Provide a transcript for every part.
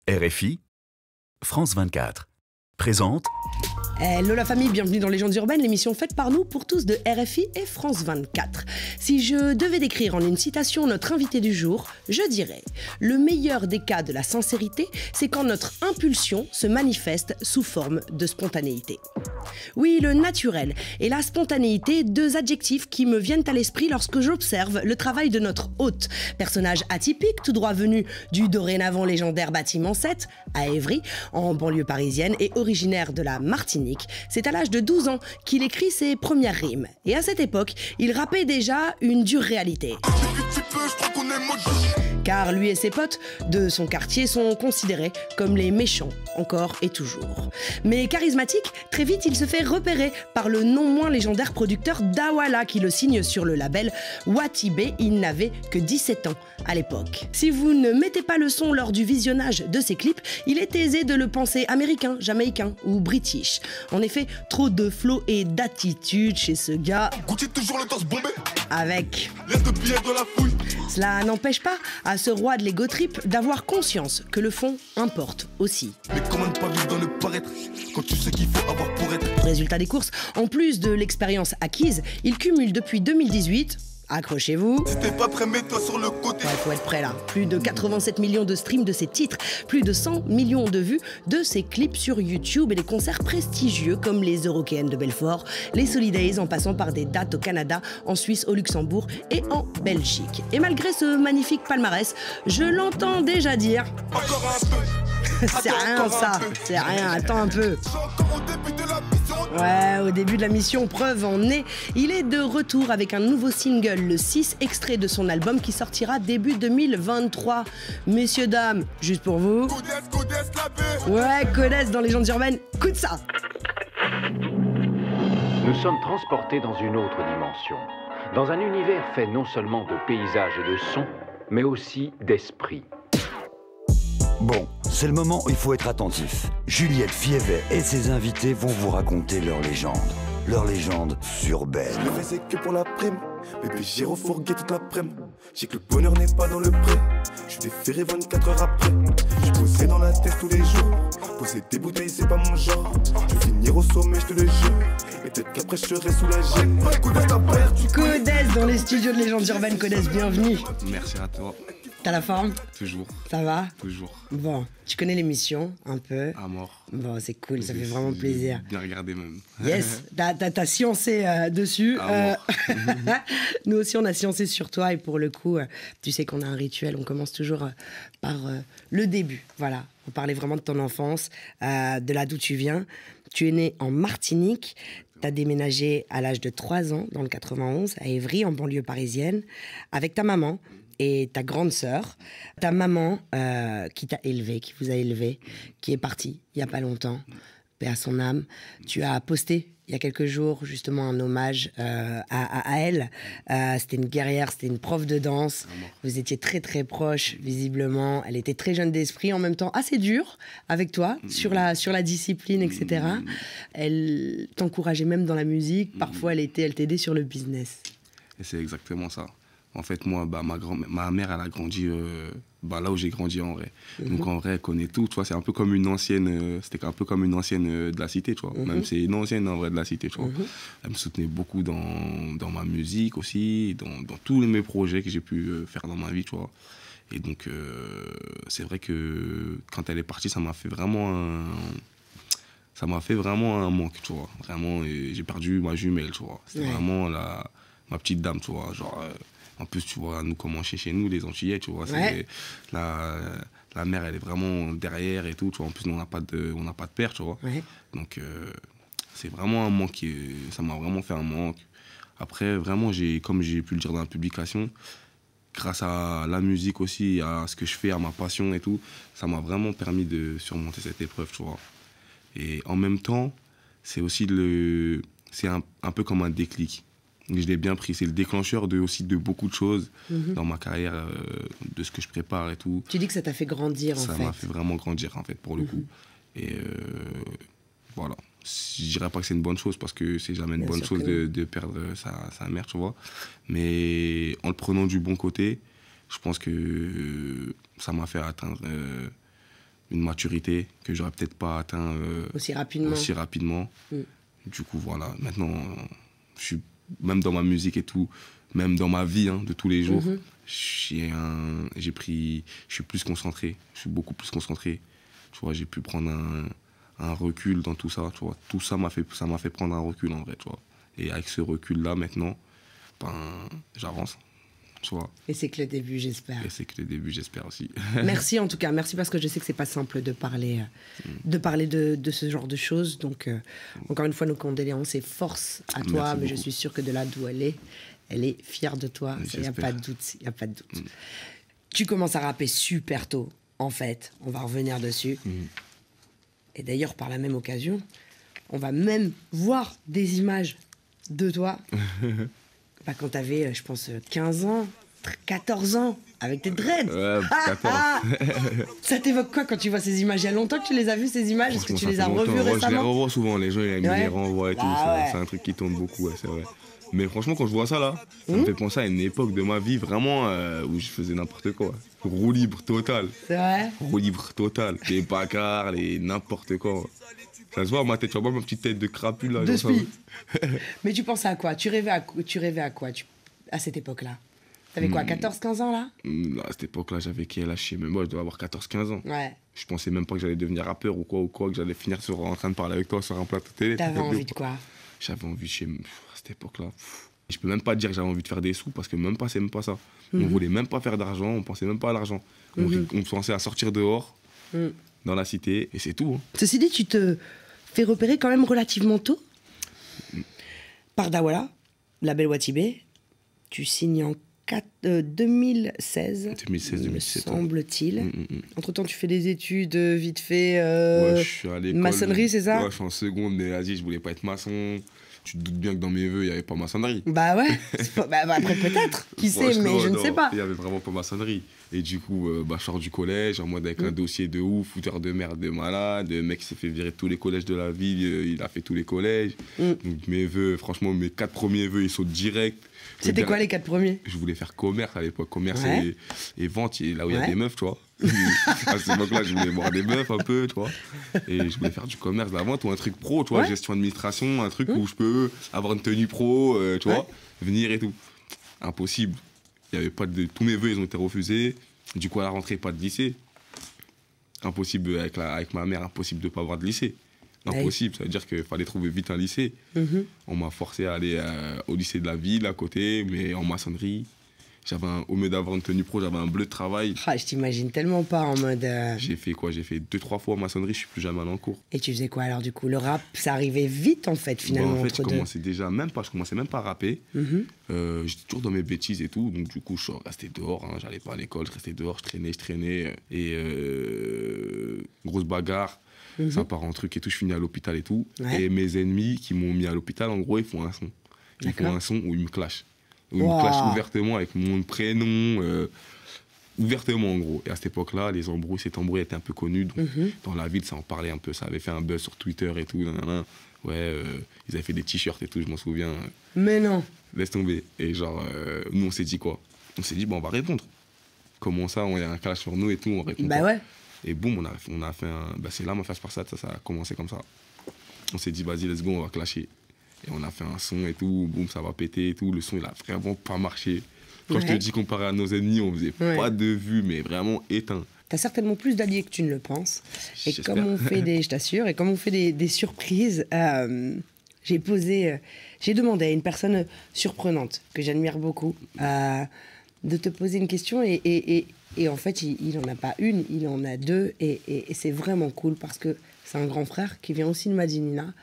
RFI, France 24, présente... Hello la famille, bienvenue dans Légendes urbaines, l'émission faite par nous pour tous de RFI et France 24. Si je devais décrire en une citation notre invité du jour, je dirais « Le meilleur des cas de la sincérité, c'est quand notre impulsion se manifeste sous forme de spontanéité. » Oui, le naturel et la spontanéité, deux adjectifs qui me viennent à l'esprit lorsque j'observe le travail de notre hôte. Personnage atypique, tout droit venu du dorénavant légendaire bâtiment 7, à Évry, en banlieue parisienne et originaire de la Martinique. C'est à l'âge de 12 ans qu'il écrit ses premières rimes. Et à cette époque, il rappait déjà une dure réalité. Car lui et ses potes de son quartier sont considérés comme les méchants, encore et toujours. Mais charismatique, très vite il se fait repérer par le non moins légendaire producteur Dawala qui le signe sur le label Watibé. Il n'avait que 17 ans à l'époque. Si vous ne mettez pas le son lors du visionnage de ses clips, il est aisé de le penser américain, jamaïcain ou british. En effet, trop de flow et d'attitude chez ce gars. Toujours le torse bombé. Avec. Laisse de billets de la fouille. Cela n'empêche pas à ce roi de l'ego trip d'avoir conscience que le fond importe aussi. Mais comment ne pas vivre dans le paraître quand tu sais qu'il faut avoir pour être. Résultat des courses, en plus de l'expérience acquise, il cumule depuis 2018... Accrochez-vous. Si t'es pas prêt, mets-toi sur le côté. Ouais, faut être prêt là. Plus de 87 millions de streams de ses titres, plus de 100 millions de vues de ses clips sur YouTube et des concerts prestigieux comme les Eurokéennes de Belfort, les Solidays en passant par des dates au Canada, en Suisse, au Luxembourg et en Belgique. Et malgré ce magnifique palmarès, je l'entends déjà dire... Encore un peu. C'est rien ça, c'est rien, attends un peu. Ouais, au début de la mission, preuve en est, il est de retour avec un nouveau single, le 6, extrait de son album qui sortira début 2023. Messieurs, dames, juste pour vous. Ouais, Codès dans Légendes urbaines, écoute ça. Nous sommes transportés dans une autre dimension, dans un univers fait non seulement de paysages et de sons, mais aussi d'esprit. Bon, c'est le moment où il faut être attentif. Juliette Fievet et ses invités vont vous raconter leur légende urbaine. Je le fais c'est que pour la prime. Bébé j'ai refourgué toute l'après-midi. J'ai que le bonheur n'est pas dans le pré. Je suis déféré 24 heures après. Je bossais dans la tête tous les jours. Poser des bouteilles c'est pas mon genre. Je vais finir au sommet je te le jure. Et peut-être qu'après je serai soulagé. Codès dans les studios de Légendes urbaines. Codès, bienvenue. Merci à toi. T'as la forme? Toujours. Ça va? Toujours. Bon, tu connais l'émission un peu? À mort. Bon, c'est cool, ça fait vraiment plaisir. Bien regardé même. Yes, t'as sciencé dessus. À mort. Nous aussi, on a sciencé sur toi et pour le coup, tu sais qu'on a un rituel, on commence toujours par le début. Voilà, on parlait vraiment de ton enfance, de là d'où tu viens. Tu es né en Martinique, tu as déménagé à l'âge de 3 ans dans le 91 à Évry, en banlieue parisienne, avec ta maman et ta grande sœur. Ta maman qui t'a élevé, qui vous a élevé, qui est partie il n'y a pas longtemps, paix à son âme. Tu as posté il y a quelques jours justement un hommage à elle. C'était une guerrière, c'était une prof de danse. Vous étiez très très proches visiblement. Elle était très jeune d'esprit, en même temps assez dure avec toi sur la discipline, etc. Elle t'encourageait même dans la musique. Parfois elle t'aidait sur le business. Et c'est exactement ça. En fait, moi, ma mère, elle a grandi là où j'ai grandi en vrai. Donc en vrai, elle connaît tout. Tu vois, c'est un peu comme une ancienne. C'était un peu comme une ancienne de la cité, tu vois. Même c'est une ancienne en vrai de la cité, tu vois. Elle me soutenait beaucoup dans ma musique aussi, dans tous mes projets que j'ai pu faire dans ma vie, tu vois. Et donc, c'est vrai que quand elle est partie, ça m'a fait vraiment un manque, tu vois. Vraiment, j'ai perdu ma jumelle, tu vois. C'était vraiment ma petite dame, tu vois. Genre. En plus, tu vois, nous, comment chez nous, les Antillais, tu vois, ouais. La mère, elle est vraiment derrière et tout, tu vois. En plus, nous, on n'a pas de père, tu vois. Ouais. Donc, c'est vraiment un manque, ça m'a vraiment fait un manque. Après, vraiment, comme j'ai pu le dire dans la publication, grâce à la musique aussi, à ce que je fais, à ma passion et tout, ça m'a vraiment permis de surmonter cette épreuve, tu vois. Et en même temps, c'est aussi c'est un peu comme un déclic. Je l'ai bien pris, c'est le déclencheur aussi de beaucoup de choses dans ma carrière, de ce que je prépare et tout. Tu dis que ça t'a fait grandir en fait. Ça m'a fait vraiment grandir en fait, pour le coup. Et voilà, je dirais pas que c'est une bonne chose parce que c'est jamais une bonne chose de perdre sa mère, tu vois. Mais en le prenant du bon côté, je pense que ça m'a fait atteindre une maturité que j'aurais peut-être pas atteint aussi rapidement. Du coup, voilà, maintenant, je suis, même dans ma musique et tout, même dans ma vie de tous les jours, je suis plus concentré, je suis beaucoup plus concentré. Tu vois, j'ai pu prendre un recul dans tout ça, tu vois. Tout ça m'a fait prendre un recul, en vrai, tu vois. Et avec ce recul-là, maintenant, j'avance. Tu vois. Et c'est que le début, j'espère. Et c'est que le début, j'espère aussi. Merci en tout cas, merci parce que je sais que c'est pas simple de parler de ce genre de choses. Donc, encore une fois, nos condoléances et force à toi, Merci mais je beaucoup. suis sûre que de là d'où elle est fière de toi. Il n'y a pas de doute, il n'y a pas de doute. Tu commences à rapper super tôt, en fait. On va revenir dessus. Et d'ailleurs, par la même occasion, on va même voir des images de toi. Quand t'avais, je pense, 15 ans, 14 ans, avec tes dreads. Ouais, 14. Ça t'évoque quoi quand tu vois ces images? Il y a longtemps que tu les as vues, ces images? Est-ce que tu les as revues récemment? Je les récemment? revois souvent, les gens ils me les renvoient et tout. Ouais. C'est un truc qui tourne beaucoup, ouais, c'est vrai. Mais franchement, quand je vois ça là, ça me fait penser à une époque de ma vie vraiment où je faisais n'importe quoi. Roue libre total. C'est vrai? Roue libre total. Les bagarres, n'importe quoi. Ça se voit, ma tête, tu vois pas ma petite tête de crapule là. De genre ça. spi. Mais tu pensais à quoi? Tu rêvais à quoi à cette époque-là? T'avais quoi, 14-15 ans là? À cette époque-là, j'avais quel âge? Je sais même moi, je devais avoir 14-15 ans. Ouais. Je pensais même pas que j'allais devenir rappeur ou quoi, que j'allais finir en train de parler avec toi sur un plateau télé. T'avais envie de quoi? J'avais envie, à cette époque-là. Je peux même pas dire que j'avais envie de faire des sous parce que c'est même pas ça. On voulait même pas faire d'argent, on pensait même pas à l'argent. On pensait à sortir dehors, dans la cité, et c'est tout. Ceci dit, tu te fais repérer quand même relativement tôt par Dawala, label Watibé. Tu signes en 2016, 2016, me 2017. semble-t-il. Entre-temps, tu fais des études vite fait, Ouais, je suis à l'école. maçonnerie, c'est ça? Ouais, je suis en seconde, mais vas-y, je voulais pas être maçon. Tu te doutes bien que dans mes vœux, il n'y avait pas maçonnerie. Bah ouais, après peut-être, qui sait, mais je ne sais pas. Il n'y avait vraiment pas maçonnerie. Et du coup, je sors du collège en mode avec un dossier de ouf, fouteur de merde de malade, le mec qui s'est fait virer de tous les collèges de la ville, il a fait tous les collèges. Donc mes vœux, franchement, mes 4 premiers vœux, ils sautent direct. C'était quoi les 4 premiers? Je voulais faire commerce à l'époque, commerce et vente, là où il y a Ouais. des meufs, tu vois. À cette époque-là, je voulais voir des meufs un peu, tu vois. Et je voulais faire du commerce, de la vente ou un truc pro, tu vois, gestion administration, un truc où je peux avoir une tenue pro, tu vois, venir et tout. Impossible. Il y avait pas de... Tous mes vœux, ils ont été refusés. Du coup, à la rentrée, pas de lycée. Impossible, avec ma mère, impossible de pas avoir de lycée. Impossible, ça veut dire qu'il fallait trouver vite un lycée. On m'a forcé à aller au lycée de la ville, à côté, mais en maçonnerie. Au lieu d'avoir une tenue pro, j'avais un bleu de travail. Ah, je t'imagine tellement pas en mode... J'ai fait quoi? J'ai fait 2-3 fois en maçonnerie, je suis plus jamais allé en cours. Et tu faisais quoi alors du coup? Le rap, ça arrivait vite en fait finalement En fait, entre je commençais même pas à rapper. J'étais toujours dans mes bêtises et tout, donc du coup, je restais dehors, j'allais pas à l'école, je restais dehors, je traînais. Et grosse bagarre, ça part en truc et tout, je finis à l'hôpital et tout. Ouais. Et mes ennemis qui m'ont mis à l'hôpital, en gros, ils font un son. Ils font un son où ils me clashent. Où ils me clashent ouvertement avec mon prénom, ouvertement en gros. Et à cette époque-là, cet embrouille était un peu connu. Donc dans la ville, ça en parlait un peu. Ça avait fait un buzz sur Twitter et tout. Ouais, ils avaient fait des t-shirts et tout, je m'en souviens. Mais non. Laisse tomber. Et genre, nous, on s'est dit quoi? On s'est dit, bon, on va répondre. Comment ça, il y a un clash sur nous et tout, on répond Bah pas. ouais. Et boum, on a fait un... c'est là, ma face par ça a commencé comme ça. On s'est dit, vas-y, let's go, on va clasher. Et on a fait un son et tout, boum, ça va péter et tout. Le son, il a vraiment pas marché. Quand je te dis comparé à nos ennemis, on faisait pas de vues, mais vraiment éteint. T'as certainement plus d'alliés que tu ne le penses. Et J'espère. comme on fait je t'assure, et comme on fait des surprises, j'ai demandé à une personne surprenante que j'admire beaucoup de te poser une question et en fait, il en a pas une, il en a deux et c'est vraiment cool parce que c'est un grand frère qui vient aussi de Madinina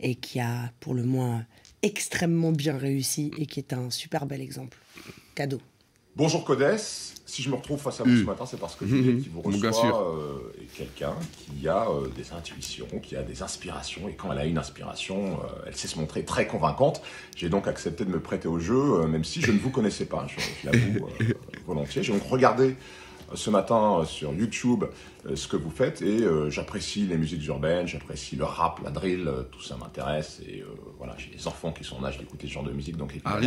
et qui a pour le moins extrêmement bien réussi et qui est un super bel exemple. Cadeau. Bonjour Codès, si je me retrouve face à vous ce matin, c'est parce que Juliette qui vous Bien reçoit sûr. est quelqu'un qui a des intuitions, qui a des inspirations, et quand elle a une inspiration, elle sait se montrer très convaincante. J'ai donc accepté de me prêter au jeu, même si je ne vous connaissais pas, je l'avoue volontiers. J'ai donc regardé ce matin sur YouTube ce que vous faites et j'apprécie les musiques urbaines, j'apprécie le rap, la drill, tout ça m'intéresse et voilà, j'ai des enfants qui sont en âge d'écouter ce genre de musique, donc évidemment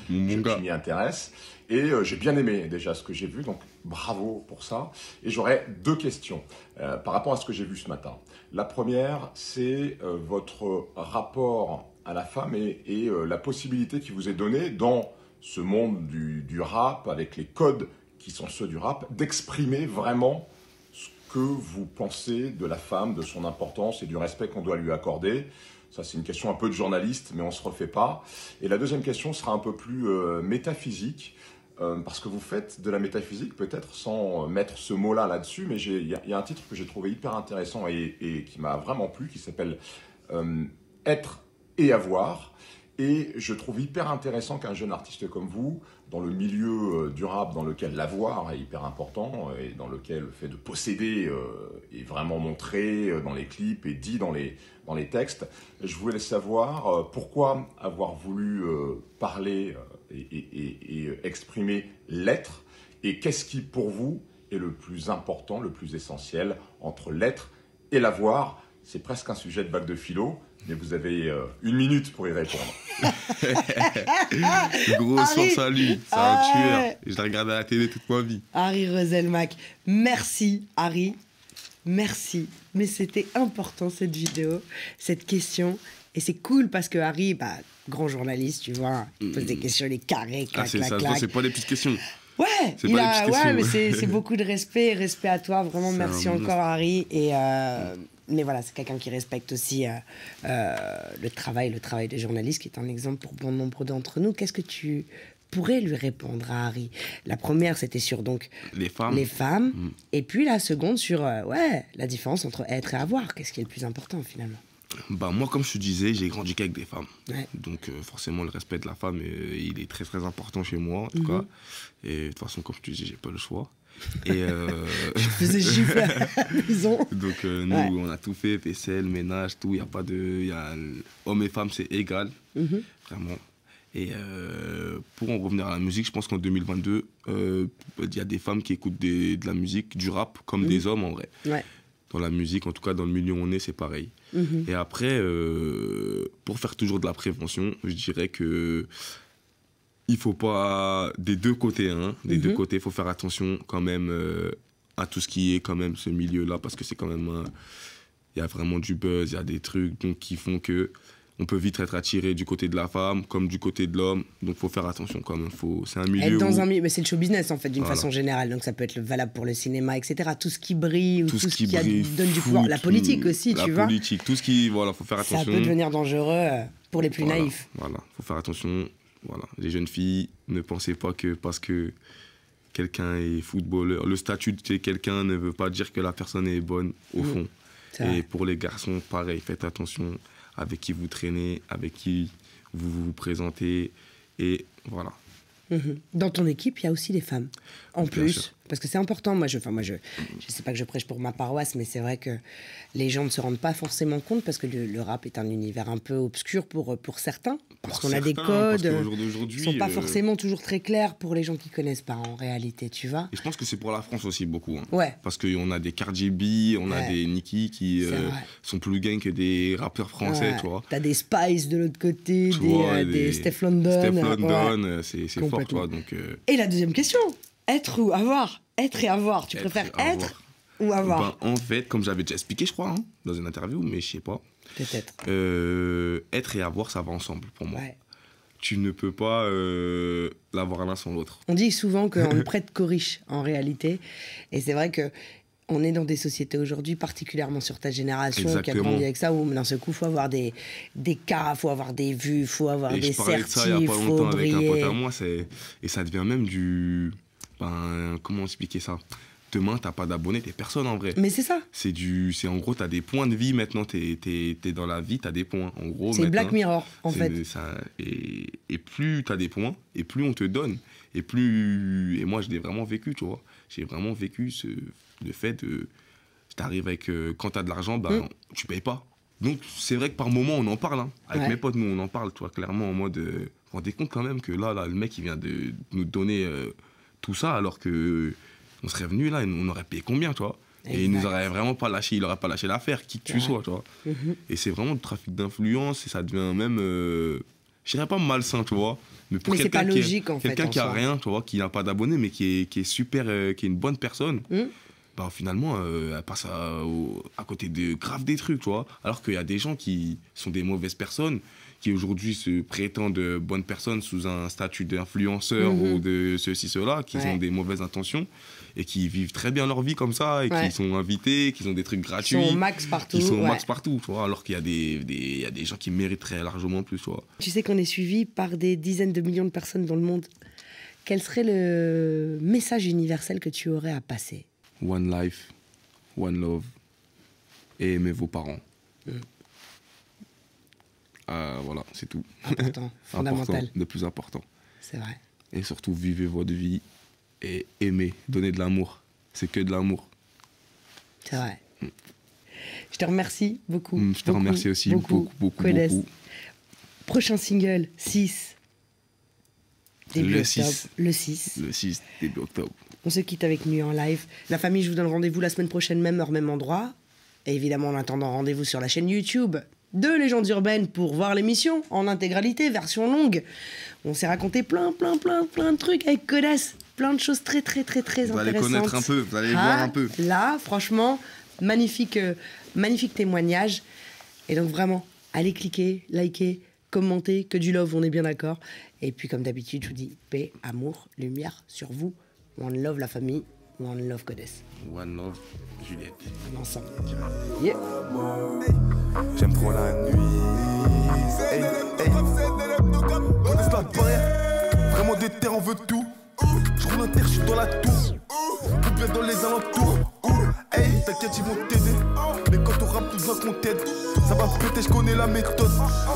je m'y intéresse et j'ai bien aimé déjà ce que j'ai vu, donc bravo pour ça. Et j'aurais 2 questions par rapport à ce que j'ai vu ce matin. La première, c'est votre rapport à la femme et la possibilité qui vous est donnée dans ce monde du rap, avec les codes qui sont ceux du rap, d'exprimer vraiment ce que vous pensez de la femme, de son importance et du respect qu'on doit lui accorder. Ça, c'est une question un peu de journaliste, mais on ne se refait pas. Et la deuxième question sera un peu plus métaphysique, parce que vous faites de la métaphysique, peut-être sans mettre ce mot-là là-dessus, mais il y a un titre que j'ai trouvé hyper intéressant et qui m'a vraiment plu, qui s'appelle « Être et avoir ». Et je trouve hyper intéressant qu'un jeune artiste comme vous, dans le milieu du rap, dans lequel l'avoir est hyper important, et dans lequel le fait de posséder est vraiment montré dans les clips et dit dans les textes, je voulais savoir pourquoi avoir voulu parler et exprimer l'être, et qu'est-ce qui, pour vous, est le plus important, le plus essentiel entre l'être et l'avoir. C'est presque un sujet de bac de philo, mais vous avez 1 minute pour y répondre. Gros sens à lui, c'est un tueur. Je l'ai regardé à la télé toute ma vie. Harry Roselmack, merci Harry, merci. Mais c'était important cette vidéo, cette question. Et c'est cool parce que Harry, grand journaliste, tu vois, il pose des questions, les carrés, clac, c'est clac, ça, clac. c'est pas des petites questions. Ouais, mais c'est beaucoup de respect à toi, vraiment merci encore Harry. Et mais voilà, c'est quelqu'un qui respecte aussi le travail des journalistes, qui est un exemple pour bon nombre d'entre nous. Qu'est-ce que tu pourrais lui répondre à Harry? La première, c'était sur donc les femmes. Et puis la seconde sur la différence entre être et avoir. Qu'est-ce qui est le plus important finalement? Moi, comme je te disais, j'ai grandi qu'avec des femmes. Ouais. Donc forcément, le respect de la femme, il est très très important chez moi, en tout cas. Et de toute façon, comme je te dis, j'ai pas le choix. Et je faisais gifler à la maison. Donc nous, on a tout fait, vaisselle, ménage, tout. Il y a pas de, hommes et femmes, c'est égal, vraiment. Et pour en revenir à la musique, je pense qu'en 2022, il y a des femmes qui écoutent de la musique, du rap, comme des hommes en vrai. Ouais. Dans la musique, en tout cas dans le milieu où on est, c'est pareil. Et après, pour faire toujours de la prévention, je dirais que il faut pas, des deux côtés, des deux côtés, il faut faire attention quand même à tout ce qui est quand même ce milieu-là, parce que c'est quand même, il y a vraiment du buzz, il y a des trucs donc, qui font que on peut vite être attiré du côté de la femme comme du côté de l'homme, donc il faut faire attention quand même. C'est un milieu mais c'est le show business en fait, d'une façon générale, donc ça peut être valable pour le cinéma, etc. Tout ce qui brille ou tout ce qui donne du pouvoir, la politique aussi, tu vois. La politique, tout ce qui, voilà, faut faire attention. Ça peut devenir dangereux pour les plus naïfs. Voilà, faut faire attention. Voilà, les jeunes filles, ne pensez pas que parce que quelqu'un est footballeur, le statut de quelqu'un ne veut pas dire que la personne est bonne au fond. Et pour les garçons, pareil, faites attention avec qui vous traînez, avec qui vous vous présentez, et voilà. Dans ton équipe, il y a aussi des femmes, en Bien plus, sûr. parce que c'est important. Moi, je sais pas que je prêche pour ma paroisse, mais c'est vrai que les gens ne se rendent pas forcément compte, parce que le rap est un univers un peu obscur pour certains, parce qu'on a des codes qui sont pas forcément toujours très clairs pour les gens qui connaissent pas en réalité, tu vois. Et je pense que c'est pour la France aussi beaucoup. Ouais. Parce qu'on a des Cardi B, on a des Nicki qui sont plus gang que des rappeurs français, tu vois. T'as des Spice de l'autre côté, des Steph London. Steph London, c'est fort, toi. Donc, Et la deuxième question, être ou avoir? Être et avoir, tu préfères être ou avoir? En fait, comme j'avais déjà expliqué, je crois, dans une interview, mais je sais pas. Peut-être. Être et avoir, ça va ensemble pour moi. Ouais. Tu ne peux pas l'avoir l'un sans l'autre. On dit souvent qu'on ne prête qu'aux riches, en réalité. Et c'est vrai que on est dans des sociétés aujourd'hui, particulièrement sur ta génération, qui a grandi avec ça, où d'un seul coup, il faut avoir des cas, il faut avoir des vues, il faut avoir des certifs, il faut briller. Avec un pote à moi, et ça devient même du... comment expliquer ça? Demain, t'as pas d'abonnés, t'es personne en vrai. Mais c'est ça. C'est en gros, t'as des points de vie maintenant, t'es dans la vie, t'as des points. En gros, c'est Black Mirror, en fait. Et plus t'as des points, et plus on te donne. Et moi, je l'ai vraiment vécu, tu vois. J'ai vraiment vécu le fait de... T'arrives avec... quand t'as de l'argent, tu payes pas. Donc, c'est vrai que par moment, on en parle. Avec mes potes, nous, on en parle, tu vois, clairement, en mode... vous vous rendez compte quand même que là, le mec, il vient de nous donner tout ça, alors que... on serait venu là, on aurait payé combien, tu vois. Et il nous aurait vraiment pas lâché, il aurait pas lâché l'affaire, qui que tu sois, tu vois. Et c'est vraiment du trafic d'influence et ça devient même, je dirais pas malsain, tu vois. Mais pour quelqu'un qui a rien, tu vois, qui n'a pas d'abonnés, mais qui est super, qui est une bonne personne, bah finalement, elle passe à côté de grave des trucs, tu vois. Alors qu'il y a des gens qui sont des mauvaises personnes, qui aujourd'hui se prétendent bonnes personnes sous un statut d'influenceur ou de ceci, cela, qui ont des mauvaises intentions et qui vivent très bien leur vie comme ça et qui sont invités, qui ont des trucs gratuits. Ils sont au max partout. Ils sont au max partout, tu vois, alors qu'il y a des gens qui mériteraient largement plus, tu vois. Tu sais qu'on est suivi par des dizaines de millions de personnes dans le monde. Quel serait le message universel que tu aurais à passer? One life, one love, et aimez vos parents. Voilà, c'est tout. Important, fondamental. Important, le plus important. C'est vrai. Et surtout, vivez votre vie et aimez, donnez de l'amour. C'est que de l'amour. C'est vrai. Je te remercie beaucoup. Je te remercie aussi beaucoup. Prochain single, 6. Début octobre. Le 6 début octobre. On se quitte avec Nuit en live. La famille, je vous donne rendez-vous la semaine prochaine, même heure, même endroit. Et évidemment, en attendant, rendez-vous sur la chaîne YouTube de Légendes Urbaines pour voir l'émission en intégralité, version longue. On s'est raconté plein de trucs avec Codas. Plein de choses très intéressantes. Vous allez connaître un peu, vous allez voir un peu. Là, franchement, magnifique témoignage. Et donc vraiment, allez cliquer, liker, commenter, que du love, on est bien d'accord. Et puis comme d'habitude, je vous dis paix, amour, lumière sur vous. One love la famille, one love Codas. One love Juliette. On est ensemble. Yeah. J'aime trop la nuit. Hey, hey. Codas la barrière. Vraiment des terres, on veut tout. Je roule en terre, je suis dans la tour. Tout bien dans les alentours. Hey, t'inquiète, ils vont t'aider. Mais quand on rappe, tout besoin qu'on t'aide. Ça va péter, je connais la méthode.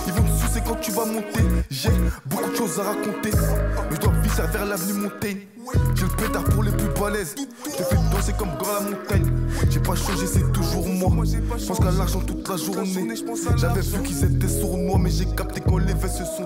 Ils vont te sucer quand tu vas monter. J'ai beaucoup de choses à raconter. Mais je dois viser vers l'avenue Montaigne. J'ai le pétard pour les plus balèzes. Je te fais danser comme dans la montagne. J'ai pas changé, c'est toujours moi. Je pense qu'à l'argent toute la journée. J'avais vu qu'ils étaient sournois, mais j'ai capté quand les vestes se sont